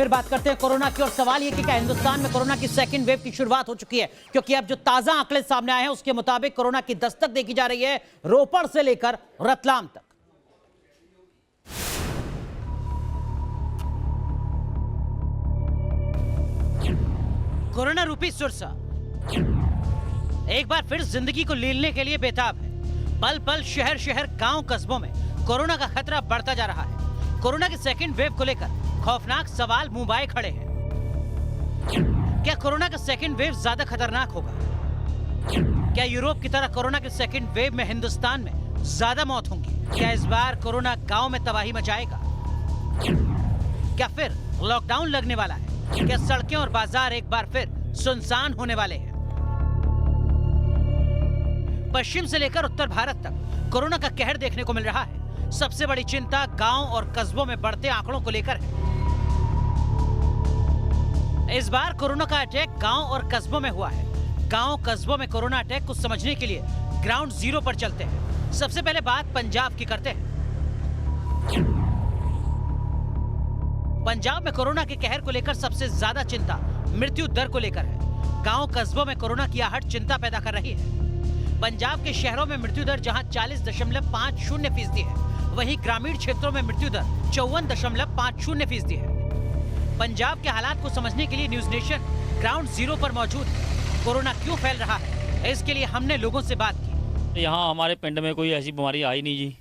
फिर बात करते हैं कोरोना की और सवाल ये कि क्या हिंदुस्तान में कोरोना की सेकंड वेव की शुरुआत हो चुकी है, क्योंकि अब जो ताजा आंकड़े सामने आए हैं उसके मुताबिक कोरोना की दस्तक देखी जा रही है रोपड़ से लेकर रतलाम तक। कोरोना रूपी सुरसा एक बार फिर जिंदगी को लीलने के लिए बेताब है। पल पल शहर शहर गांव कस्बों में कोरोना का खतरा बढ़ता जा रहा है। कोरोना की सेकंड वेव को लेकर खौफनाक सवाल मुंह बाए खड़े हैं। क्या कोरोना का सेकंड वेव ज्यादा खतरनाक होगा? क्या यूरोप की तरह कोरोना के सेकंड वेव में हिंदुस्तान में ज्यादा मौत होंगी? क्या इस बार कोरोना गांव में तबाही मचाएगा? क्या फिर लॉकडाउन लगने वाला है? क्या सड़कें और बाजार एक बार फिर सुनसान होने वाले हैं? पश्चिम से लेकर उत्तर भारत तक कोरोना का कहर देखने को मिल रहा है। सबसे बड़ी चिंता गांव और कस्बों में बढ़ते आंकड़ों को लेकर है। इस बार कोरोना का अटैक गांव और कस्बों में हुआ है। गांव कस्बों में कोरोना अटैक को समझने के लिए ग्राउंड जीरो पर चलते हैं। सबसे पहले बात पंजाब की करते हैं। पंजाब में कोरोना के कहर को लेकर सबसे ज्यादा चिंता मृत्यु दर को लेकर है। गांव कस्बों में कोरोना की आहट चिंता पैदा कर रही है। पंजाब के शहरों में मृत्यु दर जहां 40.50% है, वहीं ग्रामीण क्षेत्रों में मृत्यु दर 54.50% है। पंजाब के हालात को समझने के लिए न्यूज नेशन ग्राउंड जीरो पर मौजूद है। कोरोना क्यों फैल रहा है, इसके लिए हमने लोगों से बात की। यहाँ हमारे पिंड में कोई ऐसी बीमारी आई नहीं जी,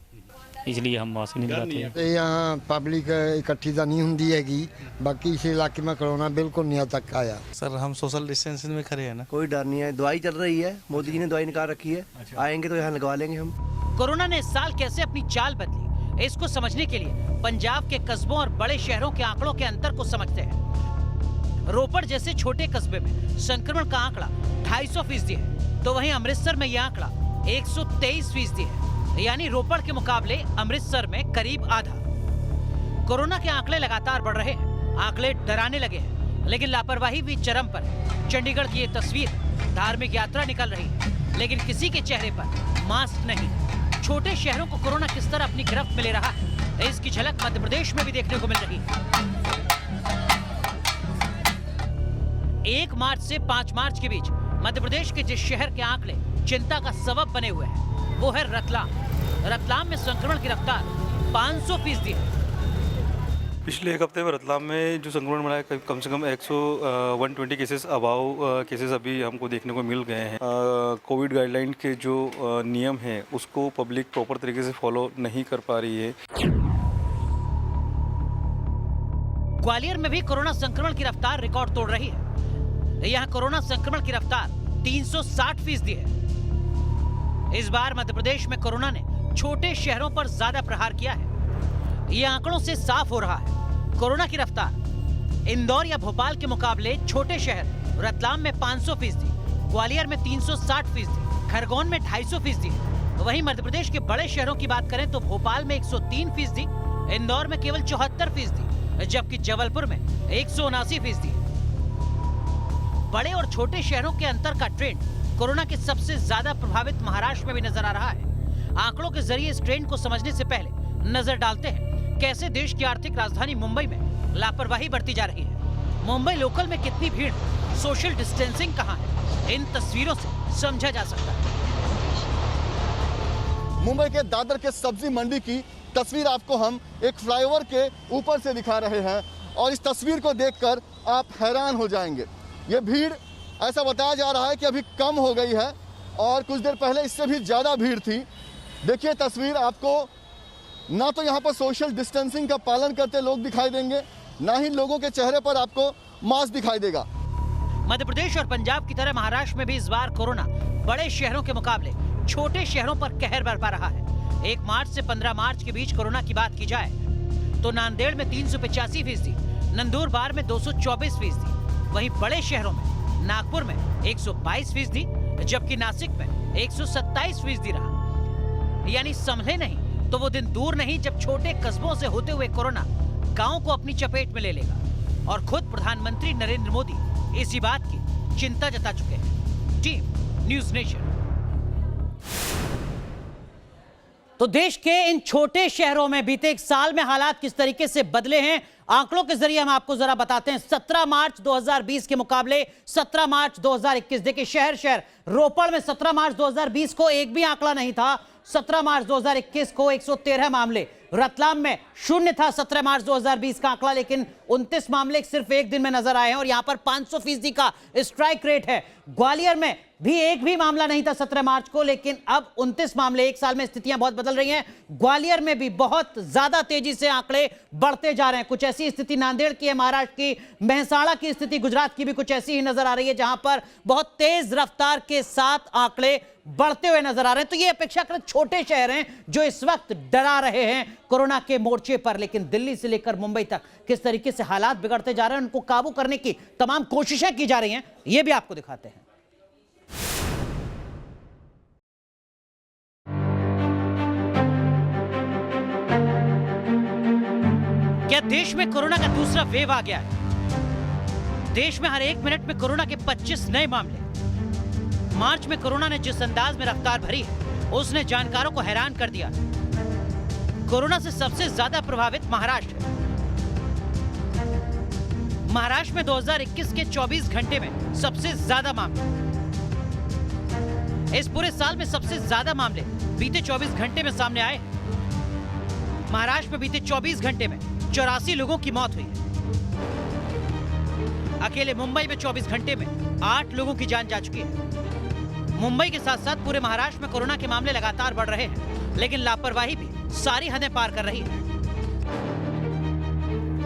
इसलिए हम मास्क नहीं लगाते। यहाँ पब्लिक इकट्ठी तो नहीं होती हैगी, बाकी इस इलाके में कोरोना बिल्कुल नहीं तक आया। सर हम सोशल डिस्टेंसिंग में खड़े हैं ना। कोई डर नहीं है, दवाई चल रही है, मोदी जी ने दवाई निकाल रखी है। आएंगे तो यहाँ लगवा लेंगे हम। कोरोना ने इस साल कैसे अपनी चाल बदली, इसको समझने के लिए पंजाब के कस्बों और बड़े शहरों के आंकड़ों के अंतर को समझते हैं। रोपड़ जैसे छोटे कस्बे में संक्रमण का आंकड़ा 250% है, तो वहीं अमृतसर में यह आंकड़ा 123% है, यानी रोपड़ के मुकाबले अमृतसर में करीब आधा। कोरोना के आंकड़े लगातार बढ़ रहे हैं, आंकड़े डराने लगे हैं, लेकिन लापरवाही भी चरम पर है। चंडीगढ़ की ये तस्वीर, धार्मिक यात्रा निकल रही है, लेकिन किसी के चेहरे पर मास्क नहीं। छोटे शहरों को कोरोना किस तरह अपनी गिरफ्त में ले रहा है, इसकी झलक मध्य प्रदेश में भी देखने को मिल रही है। 1 मार्च से 5 मार्च के बीच मध्य प्रदेश के जिस शहर के आंकड़े चिंता का सबब बने हुए हैं, वो है रतलाम। रतलाम में संक्रमण की रफ्तार 500% है। पिछले एक हफ्ते में रतलाम में जो संक्रमण मिला है, कम से कम 120 केसेस अबाव केसेस अभी हमको देखने को मिल गए हैं। कोविड गाइडलाइन के जो नियम हैं उसको पब्लिक प्रॉपर तरीके से फॉलो नहीं कर पा रही है। ग्वालियर में भी कोरोना संक्रमण की रफ्तार रिकॉर्ड तोड़ रही है। यहाँ कोरोना संक्रमण की रफ्तार 360% है। इस बार मध्य प्रदेश में कोरोना ने छोटे शहरों पर ज्यादा प्रहार किया है। ये आंकड़ों से साफ हो रहा है। कोरोना की रफ्तार इंदौर या भोपाल के मुकाबले छोटे शहर रतलाम में 500%, ग्वालियर में 360%, खरगोन में 250% है। वहीं मध्य प्रदेश के बड़े शहरों की बात करें तो भोपाल में 103%, इंदौर में केवल 74%, जबकि जबलपुर में 179% है। बड़े और छोटे शहरों के अंतर का ट्रेंड कोरोना के सबसे ज्यादा प्रभावित महाराष्ट्र में भी नजर आ रहा है। आंकड़ों के जरिए इस ट्रेंड को समझने से पहले नजर डालते हैं कैसे देश की आर्थिक राजधानी मुंबई में लापरवाही बढ़ती जा रही है। मुंबई लोकल में कितनी भीड़, सोशल डिस्टेंसिंग कहां है, इन तस्वीरों से समझा जा सकता है। मुंबई के दादर के सब्जी मंडी की तस्वीर आपको हम एक फ्लाईओवर के ऊपर से दिखा रहे हैं, और इस तस्वीर को देखकर आप हैरान हो जाएंगे। ये भीड़ ऐसा बताया जा रहा है कि अभी कम हो गई है, और कुछ देर पहले इससे भी ज़्यादा भीड़ थी। देखिए तस्वीर, आपको ना तो यहाँ पर सोशल डिस्टेंसिंग का पालन करते लोग दिखाई देंगे, ना ही लोगों के चेहरे पर आपको मास्क दिखाई देगा। मध्य प्रदेश और पंजाब की तरह महाराष्ट्र में भी इस बार कोरोना बड़े शहरों के मुकाबले छोटे शहरों पर कहर बरपा रहा है। 1 मार्च से 15 मार्च के बीच कोरोना की बात की जाए तो नांदेड़ में 385%, नंदुरबार में 224%, वहीं बड़े शहरों में नागपुर में 122%, जबकि नासिक में 127% रहा। यानी संभले नहीं तो वो दिन दूर नहीं जब छोटे कस्बों से होते हुए कोरोना गांव को अपनी चपेट में ले लेगा। और खुद प्रधानमंत्री नरेंद्र मोदी इसी बात की चिंता जता चुके हैं। Team news nation. तो देश के इन छोटे शहरों में बीते 1 साल में हालात किस तरीके से बदले हैं, आंकड़ों के जरिए हम आपको जरा बताते हैं। 17 मार्च 2020 के मुकाबले 17 मार्च 2021, देखिए शहर शहर, रोपड़ में 17 मार्च 2020 को एक भी आंकड़ा नहीं था, 17 मार्च 2021 को 113 मामले, रतलाम में शून्य था 17 मार्च 2020 का आंकड़ा, लेकिन 29 मामले सिर्फ एक दिन में नजर आए हैं और यहां पर 500% का स्ट्राइक रेट है। ग्वालियर में भी एक भी मामला नहीं था 17 मार्च को, लेकिन अब 29 मामले। एक साल में स्थितियां बहुत बदल रही हैं। ग्वालियर में भी बहुत ज्यादा तेजी से आंकड़े बढ़ते जा रहे हैं। कुछ ऐसी स्थिति नांदेड़ की है, महाराष्ट्र की, मेहसाणा की स्थिति गुजरात की भी कुछ ऐसी ही नजर आ रही है, जहां पर बहुत तेज रफ्तार के साथ आंकड़े बढ़ते हुए नजर आ रहे हैं। तो ये अपेक्षाकृत छोटे शहर हैं जो इस वक्त डरा रहे हैं कोरोना के मोर्चे पर, लेकिन दिल्ली से लेकर मुंबई तक किस तरीके से हालात बिगड़ते जा रहे हैं, उनको काबू करने की तमाम कोशिशें की जा रही हैं, ये भी आपको दिखाते हैं। क्या देश में कोरोना का दूसरा वेव आ गया है? देश में हर 1 मिनट में कोरोना के 25 नए मामले। मार्च में कोरोना ने जिस अंदाज में रफ्तार भरी है, उसने जानकारों को हैरान कर दिया। कोरोना से सबसे ज्यादा प्रभावित महाराष्ट्र है। महाराष्ट्र में 2021 के 24 घंटे में सबसे ज्यादा मामले। इस पूरे साल में सबसे ज्यादा मामले बीते 24 घंटे में सामने आए। महाराष्ट्र में बीते 24 घंटे में 84 लोगों की मौत हुई है। अकेले मुंबई में 24 घंटे में 8 लोगों की जान जा चुकी है। मुंबई के साथ साथ पूरे महाराष्ट्र में कोरोना के मामले लगातार बढ़ रहे हैं, लेकिन लापरवाही भी सारी हदें पार कर रही है।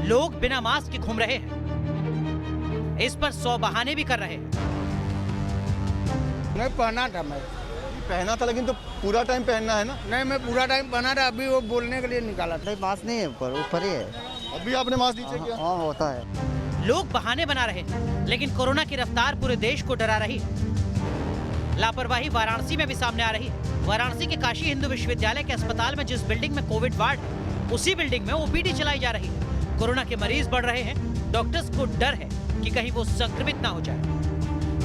लोग बिना मास्क के घूम रहे हैं, इस पर 100 बहाने भी कर रहे हैं। नहीं पहना था मैं। पहना था, लेकिन तो पूरा टाइम पहनना है ना। नहीं, मैं पूरा टाइम पहना था, अभी वो बोलने के लिए निकाला था। मास्क नहीं है, ऊपर ही है। अभी आपने मास्क नीचे किया? हाँ होता है। लोग बहाने बना रहे हैं, लेकिन कोरोना की रफ्तार पूरे देश को डरा रही है। लापरवाही वाराणसी में भी सामने आ रही है। वाराणसी के काशी हिंदू विश्वविद्यालय के अस्पताल में जिस बिल्डिंग में कोविड वार्ड है, उसी बिल्डिंग में ओपीडी चलाई जा रही है। कोरोना के मरीज बढ़ रहे हैं। डॉक्टर्स को डर है कि कहीं वो संक्रमित ना हो जाए।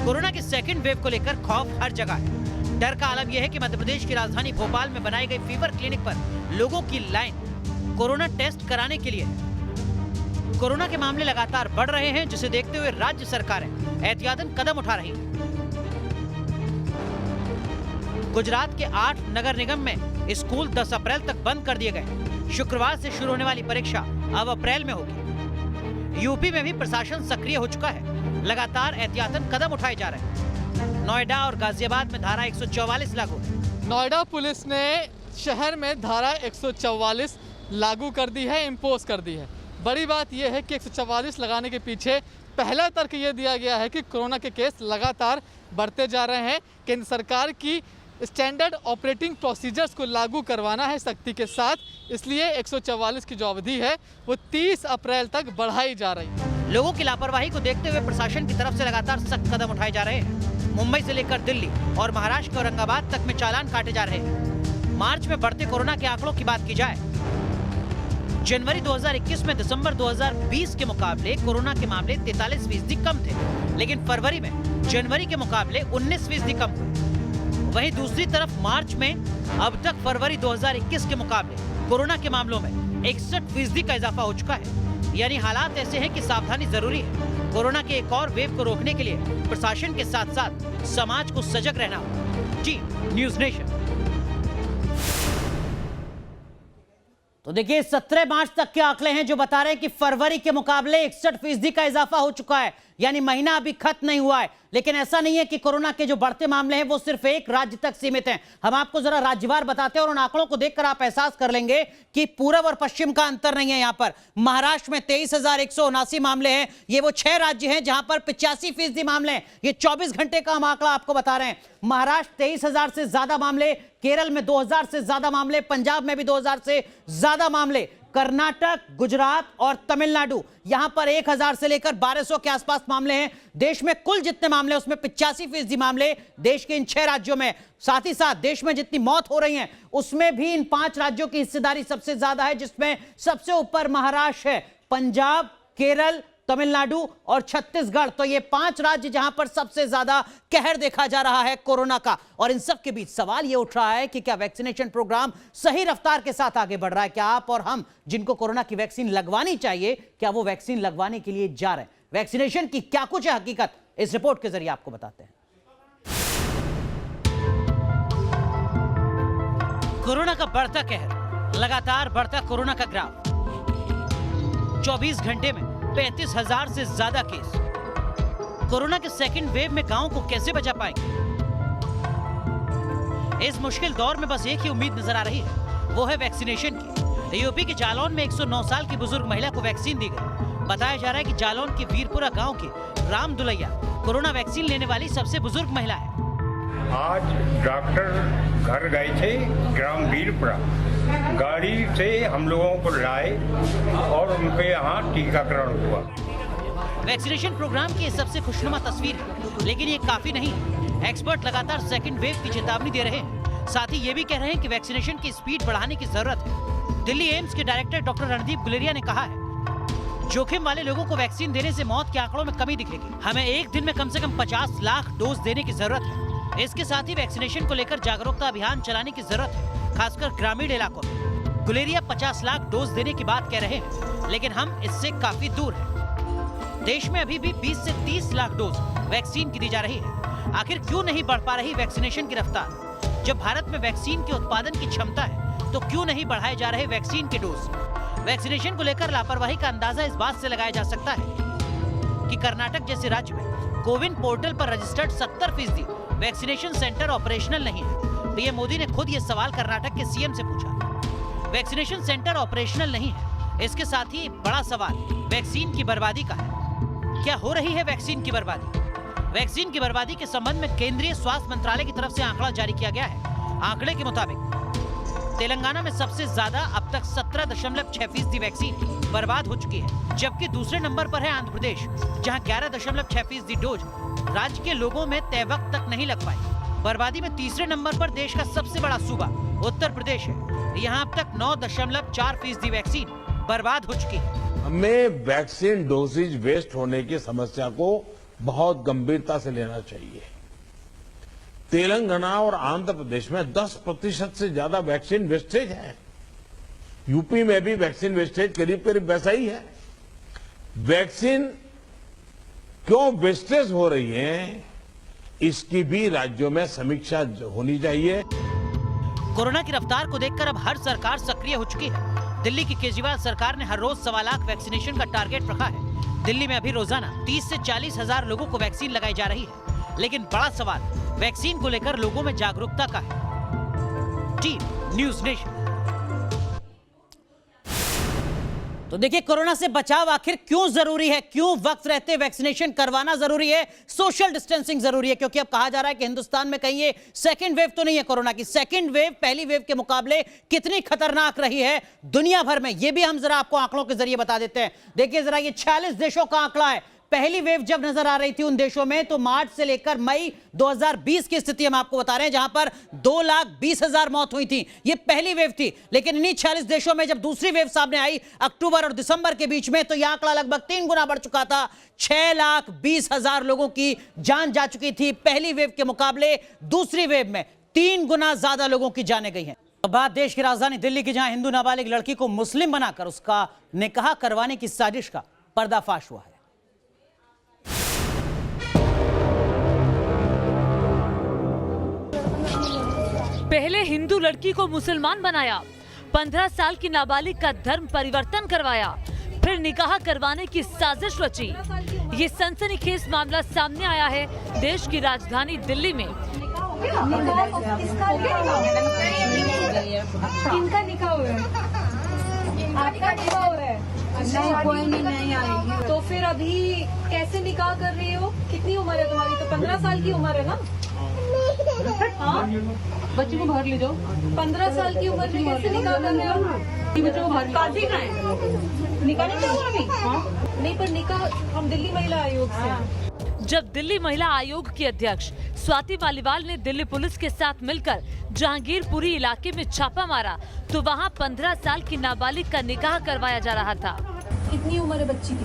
कोरोना के सेकंड वेव को लेकर खौफ हर जगह है। डर का आलम यह है कि मध्य प्रदेश की राजधानी भोपाल में बनाई गई फीवर क्लिनिक पर लोगों की लाइन कोरोना टेस्ट कराने के लिए है। कोरोना के मामले लगातार बढ़ रहे हैं, जिसे देखते हुए राज्य सरकारें एहतियातन कदम उठा रही हैं। गुजरात के 8 नगर निगम में स्कूल 10 अप्रैल तक बंद कर दिए गए। शुक्रवार से शुरू होने वाली परीक्षा अब अप्रैल में होगी। यूपी में भी प्रशासन सक्रिय हो चुका है। लगातार एहतियातन कदम उठाए जा रहे हैं। नोएडा और गाजियाबाद में धारा 144 लागू है। नोएडा पुलिस ने शहर में धारा 144 लागू कर दी है, इम्पोज कर दी है। बड़ी बात यह है कि 144 लगाने के पीछे पहला तर्क ये दिया गया है कि कोरोना के केस लगातार बढ़ते जा रहे हैं। केंद्र सरकार की स्टैंडर्ड ऑपरेटिंग प्रोसीजर्स को लागू करवाना है सख्ती के साथ, इसलिए 144 की जो अवधि है वो 30 अप्रैल तक बढ़ाई जा रही है। लोगों की लापरवाही को देखते हुए प्रशासन की तरफ से लगातार सख्त कदम उठाए जा रहे हैं। मुंबई से लेकर दिल्ली और महाराष्ट्र के औरंगाबाद तक में चालान काटे जा रहे हैं। मार्च में बढ़ते कोरोना के आंकड़ों की बात की जाए, जनवरी 2021 में दिसंबर 2020 के मुकाबले कोरोना के मामले 43% कम थे, लेकिन फरवरी में जनवरी के मुकाबले 19% कम हुए। वहीं दूसरी तरफ मार्च में अब तक फरवरी 2021 के मुकाबले कोरोना के मामलों में 61% का इजाफा हो चुका है। यानी हालात ऐसे हैं कि सावधानी जरूरी है। कोरोना के एक और वेव को रोकने के लिए प्रशासन के साथ साथ समाज को सजग रहना होगा। जी न्यूज़ नेशन। तो देखिए 17 मार्च तक के आंकड़े हैं जो बता रहे हैं कि फरवरी के मुकाबले 61% का इजाफा हो चुका है। यानी महीना अभी खत्म नहीं हुआ है, लेकिन ऐसा नहीं है कि कोरोना के जो बढ़ते मामले हैं वो सिर्फ एक राज्य तक सीमित हैं। हम आपको जरा राज्यवार बताते हैं और उन आंकड़ों को देखकर आप एहसास कर लेंगे कि पूर्व और पश्चिम का अंतर नहीं है। यहां पर महाराष्ट्र में 23,179 मामले हैं। ये वो 6 राज्य हैं जहां पर 85% मामले हैं। ये 24 घंटे का हम आंकड़ा आपको बता रहे हैं। महाराष्ट्र 23,000 से ज्यादा मामले, केरल में 2,000 से ज्यादा मामले, पंजाब में भी 2,000 से ज्यादा मामले, कर्नाटक, गुजरात और तमिलनाडु यहां पर 1,000 से लेकर 1,200 के आसपास मामले हैं। देश में कुल जितने मामले उसमें 85% मामले देश के इन 6 राज्यों में। साथ ही साथ देश में जितनी मौत हो रही हैं उसमें भी इन 5 राज्यों की हिस्सेदारी सबसे ज्यादा है, जिसमें सबसे ऊपर महाराष्ट्र है। पंजाब, केरल, तमिलनाडु और छत्तीसगढ़। तो ये 5 राज्य जहां पर सबसे ज्यादा कहर देखा जा रहा है कोरोना का। और इन सब के बीच सवाल ये उठ रहा है कि क्या वैक्सीनेशन प्रोग्राम सही रफ्तार के साथ आगे बढ़ रहा है? क्या आप और हम जिनको कोरोना की वैक्सीन लगवानी चाहिए, क्या वो वैक्सीन लगवाने के लिए जा रहे हैं? वैक्सीनेशन की क्या कुछ है हकीकत, इस रिपोर्ट के जरिए आपको बताते हैं। कोरोना का बढ़ता कहर, लगातार बढ़ता कोरोना का ग्राफ। 24 घंटे में 35,000 से ज्यादा केस। कोरोना के सेकंड वेव में गांव को कैसे बचा पाएंगे? इस मुश्किल दौर में बस एक ही उम्मीद नजर आ रही है, वो है वैक्सीनेशन की। यूपी के जालौन में 109 साल की बुजुर्ग महिला को वैक्सीन दी गई। बताया जा रहा है कि जालौन के वीरपुरा गांव की राम दुलैया कोरोना वैक्सीन लेने वाली सबसे बुजुर्ग महिला है। आज डॉक्टर घर गए थे ग्राम वीरपुरा, गाड़ी से हम लोगों को लाए और उनके यहाँ टीकाकरण हुआ। वैक्सीनेशन प्रोग्राम की सबसे खुशनुमा तस्वीर है, लेकिन ये काफी नहीं है। एक्सपर्ट लगातार सेकंड वेव की चेतावनी दे रहे हैं। साथ ही ये भी कह रहे हैं कि वैक्सीनेशन की स्पीड बढ़ाने की जरूरत है। दिल्ली एम्स के डायरेक्टर डॉक्टर रणदीप गुलेरिया ने कहा है, जोखिम वाले लोगों को वैक्सीन देने से मौत के आंकड़ों में कमी दिखेगी। हमें एक दिन में कम से कम 50 लाख डोज देने की जरूरत है। इसके साथ ही वैक्सीनेशन को लेकर जागरूकता अभियान चलाने की जरूरत है, खासकर ग्रामीण इलाकों में। गुलेरिया 50 लाख डोज देने की बात कह रहे हैं, लेकिन हम इससे काफी दूर हैं। देश में अभी भी 20 से 30 लाख डोज वैक्सीन की दी जा रही है। आखिर क्यों नहीं बढ़ पा रही वैक्सीनेशन की रफ्तार? जब भारत में वैक्सीन के उत्पादन की क्षमता है, तो क्यों नहीं बढ़ाए जा रहे वैक्सीन के डोज? वैक्सीनेशन को लेकर लापरवाही का अंदाजा इस बात से लगाया जा सकता है कि कर्नाटक जैसे राज्य में कोविन पोर्टल पर रजिस्टर्ड 70% वैक्सीनेशन सेंटर ऑपरेशनल नहीं है। पीएम मोदी ने खुद ये सवाल कर्नाटक के सीएम से पूछा। वैक्सीनेशन सेंटर ऑपरेशनल नहीं है। इसके साथ ही बड़ा सवाल वैक्सीन की बर्बादी का है। क्या हो रही है वैक्सीन की बर्बादी? वैक्सीन की बर्बादी के संबंध में केंद्रीय स्वास्थ्य मंत्रालय की तरफ से आंकड़ा जारी किया गया है। आंकड़े के मुताबिक तेलंगाना में सबसे ज्यादा अब तक 17.6% वैक्सीन बर्बाद हो चुकी है, जबकि दूसरे नंबर पर है आंध्र प्रदेश, जहां 11.6% डोज राज्य के लोगों में तय वक्त तक नहीं लग पाई। बर्बादी में तीसरे नंबर पर देश का सबसे बड़ा सूबा उत्तर प्रदेश है। यहाँ अब तक 9.4% वैक्सीन बर्बाद हो चुकी है। हमें वैक्सीन डोजेज वेस्ट होने की समस्या को बहुत गंभीरता से लेना चाहिए। तेलंगाना और आंध्र प्रदेश में 10% से ज्यादा वैक्सीन वेस्टेज है। यूपी में भी वैक्सीन वेस्टेज करीब करीब वैसा ही है। वैक्सीन क्यों वेस्टेज हो रही है, इसकी भी राज्यों में समीक्षा होनी चाहिए। कोरोना की रफ्तार को देखकर अब हर सरकार सक्रिय हो चुकी है। दिल्ली की केजरीवाल सरकार ने हर रोज 1.25 लाख वैक्सीनेशन का टारगेट रखा है। दिल्ली में अभी रोजाना 30 से 40 हजार लोगों को वैक्सीन लगाई जा रही है। लेकिन बड़ा सवाल वैक्सीन को लेकर लोगों में जागरूकता का है। Team news nation. तो देखिए, कोरोना से बचाव आखिर क्यों जरूरी है? क्यों वक्त रहते वैक्सीनेशन करवाना जरूरी है? सोशल डिस्टेंसिंग जरूरी है, क्योंकि अब कहा जा रहा है कि हिंदुस्तान में कहीं ये सेकंड वेव तो नहीं है कोरोना की। सेकंड वेव पहली वेव के मुकाबले कितनी खतरनाक रही है दुनिया भर में, ये भी हम जरा आपको आंकड़ों के जरिए बता देते हैं। देखिए जरा, ये 46 देशों का आंकड़ा है। पहली वेव जब नजर आ रही थी उन देशों में, तो मार्च से लेकर मई 2020 की स्थिति हम आपको बता रहे हैं, जहां पर 2,20,000 मौत हुई थी। ये पहली वेव थी। लेकिन इन्हीं 46 देशों में जब दूसरी वेव सामने आई अक्टूबर और दिसंबर के बीच में, तो यह आंकड़ा लगभग 3 गुना बढ़ चुका था। 6,20,000 लोगों की जान जा चुकी थी पहली वेव के मुकाबले। दूसरी वेव में 3 गुना ज्यादा लोगों की जानें गई हैं। बात देश की राजधानी दिल्ली की, जहां हिंदू नाबालिग लड़की को मुस्लिम बनाकर उसका निकाह करवाने की साजिश का पर्दाफाश हुआ है। पहले हिंदू लड़की को मुसलमान बनाया, 15 साल की नाबालिग का धर्म परिवर्तन करवाया, फिर निकाह करवाने की साजिश रची। ये सनसनीखेज मामला सामने आया है देश की राजधानी दिल्ली में। किनका निकाह हुआ है? आपका निकाह हुआ है? अच्छा, कोई नहीं आएगी। तो फिर अभी कैसे निकाह कर रही हो? कितनी उम्र है तुम्हारी? तो 15 साल की उम्र है ना? हाँ, बच्चे को बाहर ले जाओ। 15 साल की उम्र में कैसे निकाह कर रहे हो? बच्चों को बाहर काजी का है, निकाह नहीं हुआ अभी? नहीं, पर निकाह हम दिल्ली महिला आयोग से। जब दिल्ली महिला आयोग की अध्यक्ष स्वाति मालीवाल ने दिल्ली पुलिस के साथ मिलकर जहांगीरपुरी इलाके में छापा मारा, तो वहां 15 साल की नाबालिग का निकाह करवाया जा रहा था। कितनी उम्र है बच्ची की?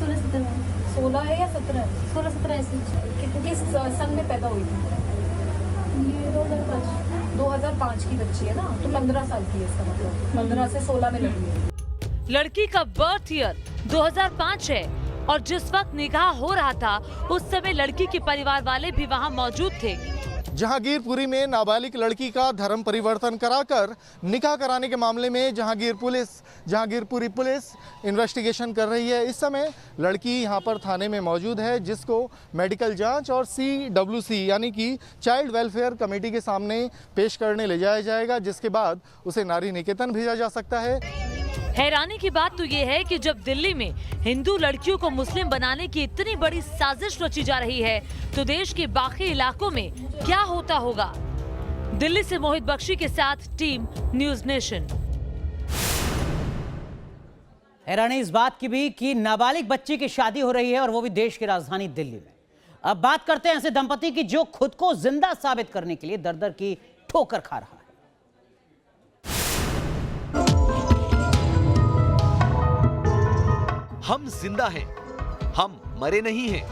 16 है या 17 है? 16-17 ऐसे। किस सन में पैदा हुई थी? ये 2005 की बच्ची है ना, तो 15 साल की है इसका मतलब। 15 से 16 में लगी है। लड़की का बर्थ ईयर 2005 है और जिस वक्त निकाह हो रहा था उस समय लड़की के परिवार वाले भी वहां मौजूद थे। जहांगीरपुरी में नाबालिग लड़की का धर्म परिवर्तन कराकर निकाह कराने के मामले में जहांगीरपुरी पुलिस इन्वेस्टिगेशन कर रही है। इस समय लड़की यहां पर थाने में मौजूद है, जिसको मेडिकल जांच और CWC यानी कि चाइल्ड वेलफेयर कमेटी के सामने पेश करने ले जाया जाएगा, जिसके बाद उसे नारी निकेतन भेजा जा सकता है। हैरानी की बात तो ये है कि जब दिल्ली में हिंदू लड़कियों को मुस्लिम बनाने की इतनी बड़ी साजिश रची जा रही है तो देश के बाकी इलाकों में क्या होता होगा। दिल्ली से मोहित बख्शी के साथ टीम न्यूज़ नेशन। हैरानी इस बात की भी कि नाबालिग बच्ची की शादी हो रही है और वो भी देश की राजधानी दिल्ली में। अब बात करते हैं ऐसे दंपति की जो खुद को जिंदा साबित करने के लिए दर-दर की ठोकर खा रहा है। हम जिंदा हैं, हम मरे नहीं हैं,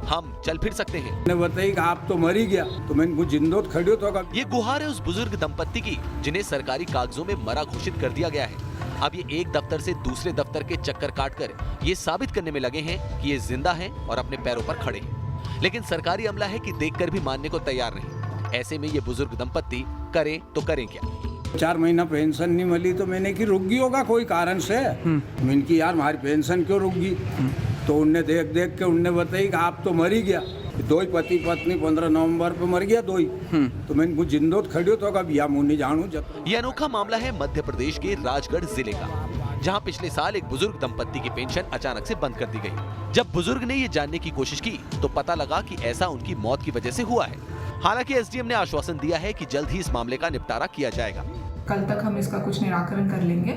हम चल फिर सकते हैं। ने बताई कि आप तो मरी गया, तो मैं इनको जिंदोत खड़ियो तो का। ये गुहार है उस बुजुर्ग दंपत्ति की जिन्हें सरकारी कागजों में मरा घोषित कर दिया गया है। अब ये एक दफ्तर से दूसरे दफ्तर के चक्कर काटकर ये साबित करने में लगे हैं कि ये जिंदा हैं और अपने पैरों पर खड़े हैं। लेकिन सरकारी अमला है कि देखकर भी मानने को तैयार नहीं। ऐसे में ये बुजुर्ग दंपत्ति करें तो करें क्या। 4 महीना पेंशन नहीं मिली तो मैंने कि रुक गई होगा कोई कारण से। मैंने की यार हमारी पेंशन क्यों रुक गई, तो उनने देख के उनने बताई कि आप तो मरी गया। 2 पति पत्नी 15 नवंबर पे मर गया 2। तो मैंने जिंदोत खड़ियो तो कब या मुझे जानू। ये अनोखा मामला है मध्य प्रदेश के राजगढ़ जिले का, जहां पिछले साल एक बुजुर्ग दंपत्ति की पेंशन अचानक से बंद कर दी गई। जब बुजुर्ग ने ये जानने की कोशिश की तो पता लगा कि ऐसा उनकी मौत की वजह से हुआ है। हालांकि एसडीएम ने आश्वासन दिया है कि जल्द ही इस मामले का निपटारा किया जाएगा। कल तक हम इसका कुछ निराकरण कर लेंगे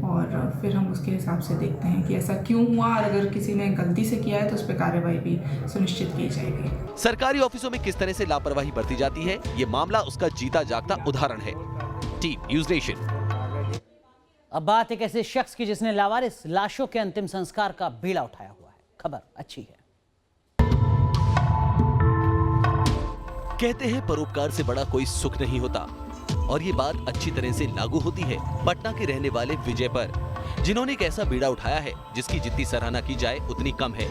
और फिर हम उसके हिसाब से देखते हैं कि ऐसा क्यों हुआ, और अगर किसी ने गलती से किया है तो उस पर कार्रवाई भी सुनिश्चित की जाएगी। सरकारी ऑफिसों में किस तरह से लापरवाही बरती जाती है, ये मामला उसका जीता जागता उदाहरण है। Team news nation. अब बात एक ऐसे शख्स की जिसने लावारिस लाशों के अंतिम संस्कार का बीड़ा उठाया हुआ है। खबर अच्छी है। कहते हैं परोपकार से बड़ा कोई सुख नहीं होता, और ये बात अच्छी तरह से लागू होती है पटना के रहने वाले विजय पर, जिन्होंने एक ऐसा बीड़ा उठाया है जिसकी जितनी सराहना की जाए उतनी कम है।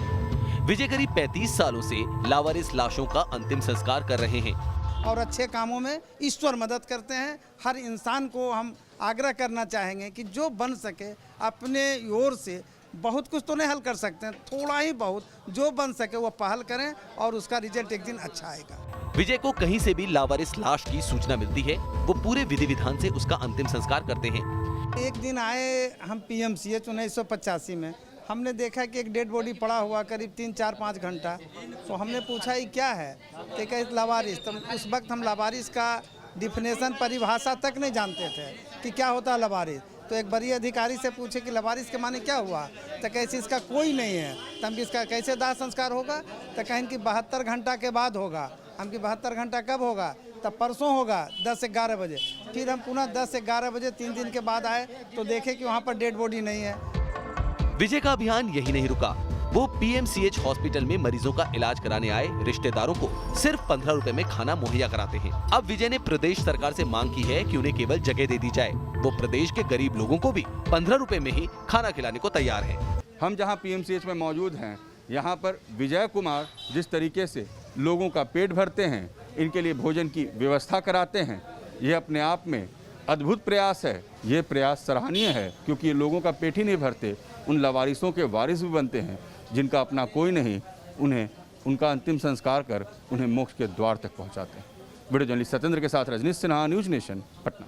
विजय करीब 35 सालों से लावारिस लाशों का अंतिम संस्कार कर रहे हैं और अच्छे कामों में ईश्वर मदद करते हैं। हर इंसान को हम आग्रह करना चाहेंगे कि जो बन सके अपने ओर से, बहुत कुछ तो नहीं हल कर सकते हैं, थोड़ा ही बहुत जो बन सके वो पहल करें और उसका रिजल्ट एक दिन अच्छा आएगा। विजय को कहीं से भी लावारिस लाश की सूचना मिलती है, वो पूरे विधि विधान से उसका अंतिम संस्कार करते हैं। एक दिन आए हम PMCH 1985 में, हमने देखा कि एक डेड बॉडी पड़ा हुआ करीब 3-4-5 घंटा। तो हमने पूछा ये क्या है, तो कहे लावारिस। तो उस वक्त हम लावारिस का डिफिनेशन परिभाषा तक नहीं जानते थे कि क्या होता है लावारिस। तो एक बड़ी अधिकारी से पूछे कि लावारिस के माने क्या हुआ, तो कैसे इसका कोई नहीं है, तो हम इसका कैसे दाह संस्कार होगा, तो कहें कि 72 घंटा के बाद होगा। हम कि 72 घंटा कब होगा, तब परसों होगा 10 से 11 बजे। फिर हम पुनः 10 से 11 बजे 3 दिन के बाद आए तो देखे कि वहाँ पर डेड बॉडी नहीं है। विजय का अभियान यही नहीं रुका, वो PMCH हॉस्पिटल में मरीजों का इलाज कराने आए रिश्तेदारों को सिर्फ 15 रुपए में खाना मुहैया कराते हैं। अब विजय ने प्रदेश सरकार से मांग की है कि उन्हें केवल जगह दे दी जाए, वो प्रदेश के गरीब लोगों को भी 15 रुपए में ही खाना खिलाने को तैयार है। हम जहाँ PMCH में मौजूद हैं, यहाँ पर विजय कुमार जिस तरीके से लोगों का पेट भरते हैं, इनके लिए भोजन की व्यवस्था कराते हैं, ये अपने आप में अद्भुत प्रयास है। ये प्रयास सराहनीय है क्योंकि ये लोगों का पेट ही नहीं भरते, उन लवारिसों के वारिस भी बनते हैं जिनका अपना कोई नहीं, उन्हें उनका अंतिम संस्कार कर उन्हें मोक्ष के द्वार तक पहुंचाते हैं। वीडियो जर्नलिस्ट सत्येंद्र के साथ रजनीश सिन्हा, न्यूज़ नेशन, पटना।